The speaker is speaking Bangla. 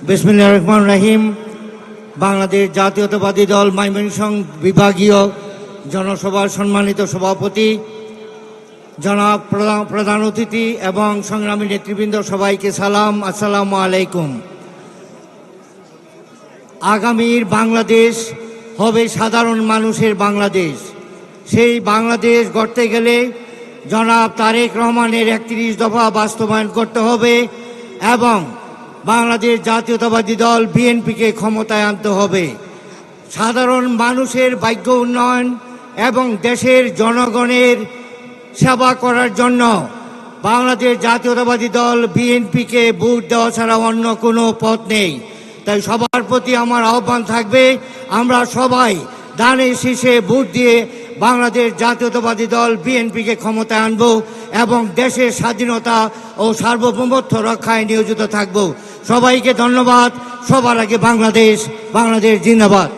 বিসমিল্লাহির রহমানির রহিম। বাংলাদেশ জাতীয়তাবাদী দল ময়মনসিংহ বিভাগীয় জনসভার সম্মানিত সভাপতি জনাব প্রধান অতিথি এবং সংগ্রামী নেতৃবৃন্দ, সবাইকে সালাম, আসসালামু আলাইকুম। আগামীর বাংলাদেশ হবে সাধারণ মানুষের বাংলাদেশ। সেই বাংলাদেশ গড়তে গেলে জনাব তারেক রহমানের ৩১ দফা বাস্তবায়ন করতে হবে এবং বাংলাদেশ জাতীয়তাবাদী দল বিএনপিকে ক্ষমতায় আনতে হবে। সাধারণ মানুষের ভাগ্য উন্নয়ন এবং দেশের জনগণের সেবা করার জন্য বাংলাদেশ জাতীয়তাবাদী দল বিএনপিকে ভোট দেওয়া ছাড়া অন্য কোনো পথ নেই। তাই সবার প্রতি আমার আহ্বান থাকবে, আমরা সবাই দানে শীষে ভোট দিয়ে বাংলাদেশ জাতীয়তাবাদী দল বিএনপিকে ক্ষমতায় আনব এবং দেশের স্বাধীনতা ও সার্বভৌমত্ব রক্ষায় নিয়োজিত থাকব। সবাইকে ধন্যবাদ। সবার আগে বাংলাদেশ জিন্দাবাদ।